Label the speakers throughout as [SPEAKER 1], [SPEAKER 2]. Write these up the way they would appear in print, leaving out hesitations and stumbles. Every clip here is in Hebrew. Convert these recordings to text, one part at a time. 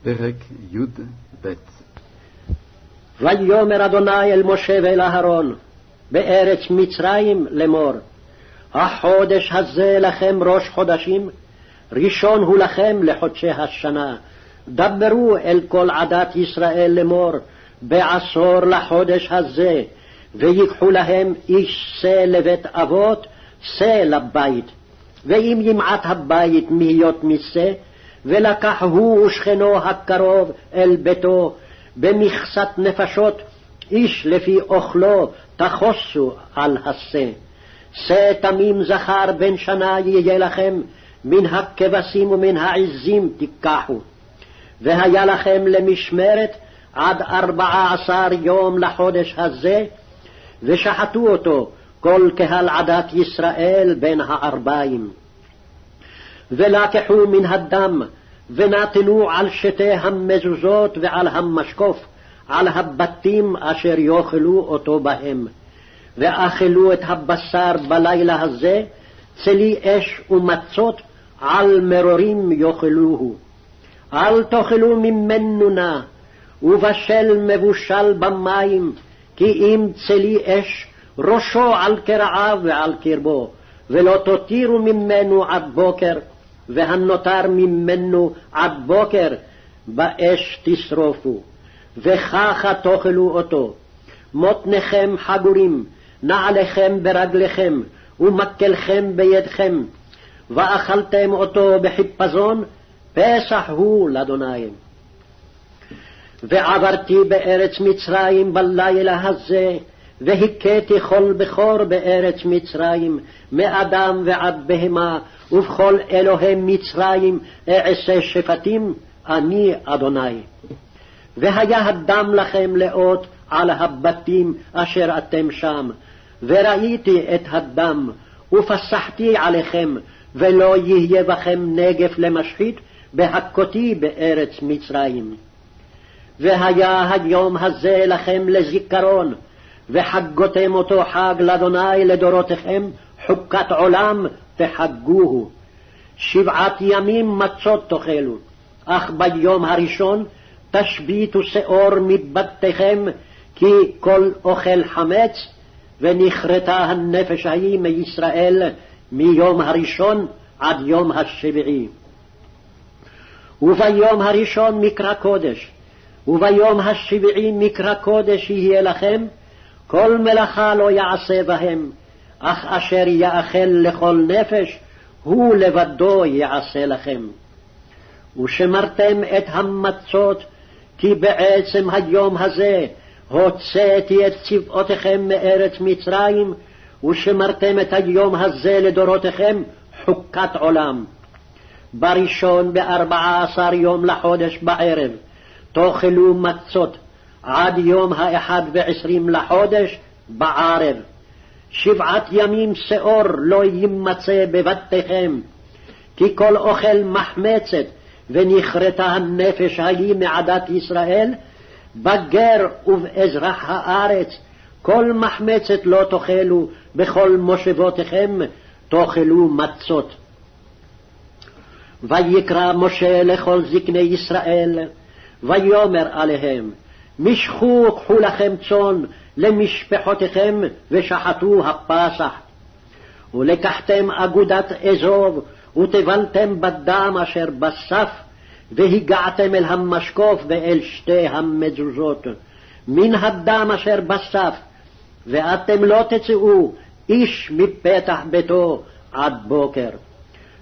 [SPEAKER 1] פרק י"ב.
[SPEAKER 2] ויאמר אדוני אל משה ואל אהרון בארץ מצרים לאמור, החודש הזה לכם ראש חודשים, ראשון הוא לכם לחודשי השנה. דברו אל כל עדת ישראל לאמור, בעשור לחודש הזה, ויקחו להם איש שא לבית אבות, שא לבית. ואם ימעט הבית מהיות משא, ולקח הוא ושכנו הקרוב אל ביתו, במכסת נפשות, איש לפי אוכלו תחוסו על השא. שא תמים זכר בן שנה יהיה לכם, מן הכבשים ומן העזים תיקחו. והיה לכם למשמרת עד 14 יום לחודש הזה, ושחטו אותו כל קהל עדת ישראל בין הערביים. ולקחו מן הדם, ונתנו על שתי המזוזות ועל המשקוף, על הבתים אשר יאכלו אותו בהם. ואכלו את הבשר בלילה הזה, צלי אש ומצות, על מרורים יאכלוהו. אל תאכלו ממנו נא, ובשל מבושל במים, כי אם צלי אש, ראשו על קרעיו ועל קרבו, ולא תותירו ממנו עד בוקר, והנותר ממנו עד בוקר, באש תשרופו. וככה תאכלו אותו. מותניכם חגורים, נעליכם ברגליכם, ומקלכם בידכם, ואכלתם אותו בחיפזון, פסח הוא לאדוני. ועברתי בארץ מצרים בלילה הזה, והכיתי כל בכור בארץ מצרים, מאדם ועד בהמה, ובכל אלוהי מצרים אעשה שפטים, אני אדוני. והיה הדם לכם לאות על הבתים אשר אתם שם, וראיתי את הדם, ופסחתי עליכם, ולא יהיה בכם נגף למשחית, בהכותי בארץ מצרים. והיה היום הזה לכם לזיכרון, וחגותם אותו חג לאדוני לדורותיכם, חוקת עולם תחגוהו. 7 ימים מצות תאכלו, אך ביום הראשון תשביתו שאור מבתיכם, כי כל אוכל חמץ, ונכרתה הנפש ההיא מישראל מיום הראשון עד יום השביעי. וביום הראשון מקרא קודש, וביום השביעי מקרא קודש יהיה לכם, כל מלאכה לא יעשה בהם, אך אשר יאכל לכל נפש, הוא לבדו יעשה לכם. ושמרתם את המצות, כי בעצם היום הזה הוצאתי את צבאותיכם מארץ מצרים, ושמרתם את היום הזה לדורותיכם חוקת עולם. בראשון 14 יום לחודש בערב תאכלו מצות, עד יום 21 לחודש בערב. 7 ימים שאור לא יימצא בבתיכם, כי כל אוכל מחמצת, ונכרתה הנפש ההיא מעדת ישראל, בגר ובאזרח הארץ, כל מחמצת לא תאכלו, בכל מושבותיכם תאכלו מצות. ויקרא משה לכל זקני ישראל, ויאמר עליהם, משכו קחו לכם צאן למשפחותיכם, ושחטו הפסח. ולקחתם אגודת אזוב, וטבלתם בדם אשר בסף, והגעתם אל המשקוף ואל שתי המזוזות, מן הדם אשר בסף, ואתם לא תצאו איש מפתח ביתו עד בוקר.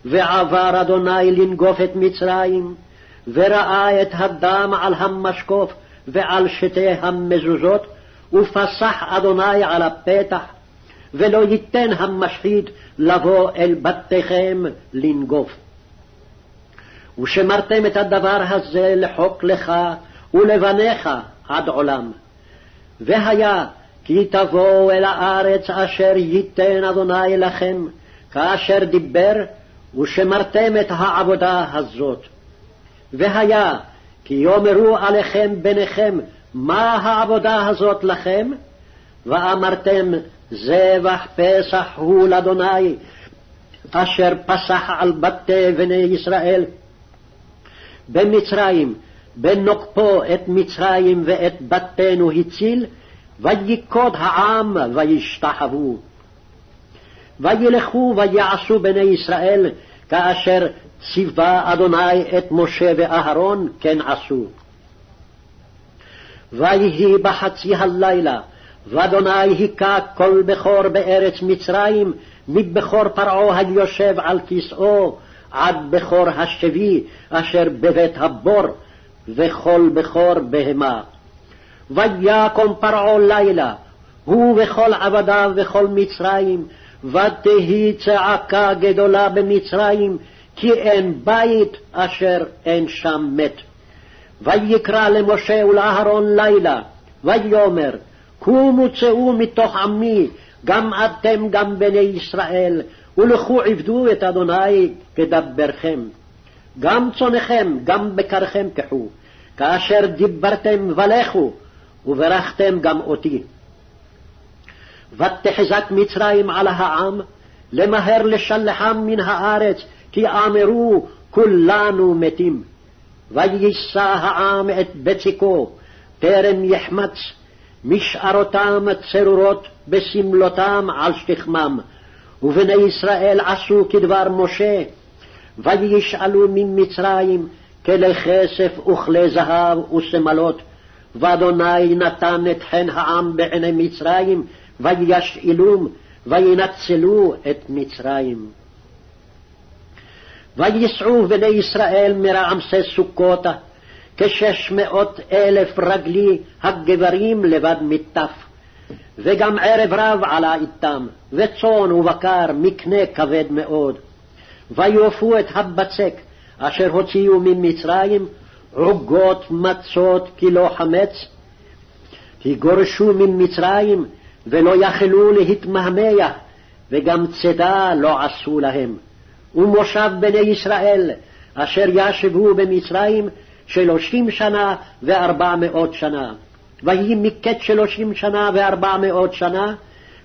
[SPEAKER 2] ועבר אדוני לנגוף את מצרים, וראה את הדם על המשקוף ועל שתי המזוזות, ופסח אדוני על הפתח, ולא ייתן המשחית לבוא אל בתיכם לנגוף. ושמרתם את הדבר הזה לחוק לך ולבניך עד עולם. והיה כי תבואו אל הארץ אשר ייתן אדוני לכם, כאשר דיבר, ושמרתם את העבודה הזאת. והיה כי יאמרו עליכם ביניכם, מה העבודה הזאת לכם? ואמרתם, זבח פסח הוא לאדוני, אשר פסח על בתי בני ישראל במצרים, בנוקפו את מצרים ואת בתינו הציל, ויקוד העם וישתחוו. וילכו ויעשו בני ישראל כאשר ציווה אדוני את משה ואהרון, כן עשו. ויהי בחצי הלילה, ואדוני היכה כל בכור בארץ מצרים, מבכור פרעה היושב על כסאו, עד בכור השבי אשר בבית הבור, וכל בכור בהמה. ויקום פרעה לילה, הוא וכל עבדיו וכל מצרים, ותהי צעקה גדולה במצרים, כי אין בית אשר אין שם מת. ויקרא למשה ולאהרון לילה, ויאמר, קומו צאו מתוך עמי, גם אתם גם בני ישראל, ולכו עבדו את אדוני כדברכם. גם צונכם, גם בקרכם קחו, כאשר דיברתם ולכו, וברכתם גם אותי. ותחזק מצרים על העם, למהר לשלחם מן הארץ, כי אמרו כולנו מתים. ויישא העם את בצקו, טרם יחמץ, משארותם צרורות בסמלותם על שכמם. ובני ישראל עשו כדבר משה, וישאלו ממצרים כלי כסף וכלי זהב ושמלות, ואדוני נתן את חן העם בעיני מצרים, וישאלום וינצלו את מצרים. ויסעו בני ישראל מרעמסי סוכות, 600,000 רגלי הגברים לבד מטף, וגם ערב רב עלה איתם, וצאן ובקר מקנה כבד מאוד. ויופו את הבצק אשר הוציאו ממצרים, עוגות מצות כלא חמץ, כי גורשו ממצרים ולא יכלו להתמהמה, וגם צידה לא עשו להם. ומושב בני ישראל אשר ישבו במצרים 30 שנה ו400 שנה. ויהי מקץ 30 שנה ו400 שנה,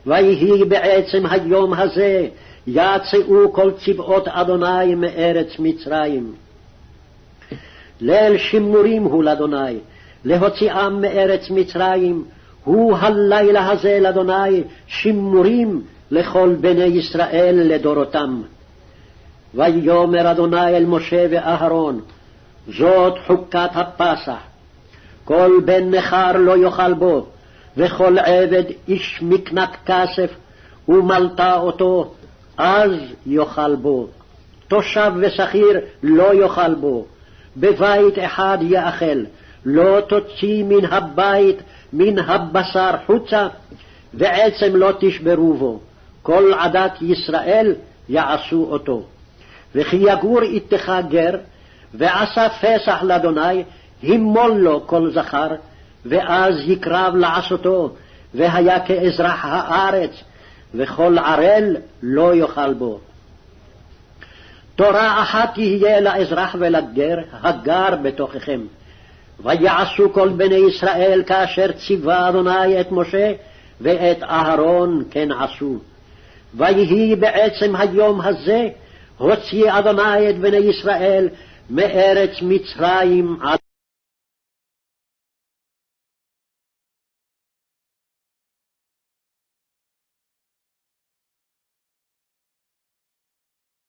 [SPEAKER 2] ויהי בעצם היום הזה יצאו כל צבאות אדוני מארץ מצרים. ליל שימורים הוא לאדוני, להוציאם מארץ מצרים, הוא הלילה הזה לאדוני שימורים לכל בני ישראל לדורותם. ויאמר אדוני אל משה ואהרון, זאת חוקת הפסח, כל בן נכר לא יאכל בו, וכל עבד איש מקנק כסף ומלטה אותו, אז יאכל בו. תושב ושכיר לא יאכל בו, בבית אחד יאכל, לא תוציא מן הבית מן הבשר חוצה, ועצם לא תשברו בו. כל עדת ישראל יעשו אותו. וכי יגור איתך גר, ועשה פסח לאדוני, הימול לו כל זכר, ואז יקרב לעשותו, והיה כאזרח הארץ, וכל ערל לא יאכל בו. תורה אחת תהיה לאזרח ולגר הגר בתוככם. ויעשו כל בני ישראל כאשר ציווה אדוני את משה ואת אהרון, כן עשו. ויהי בעצם היום הזה הוציא אדוני את בני ישראל מארץ מצרים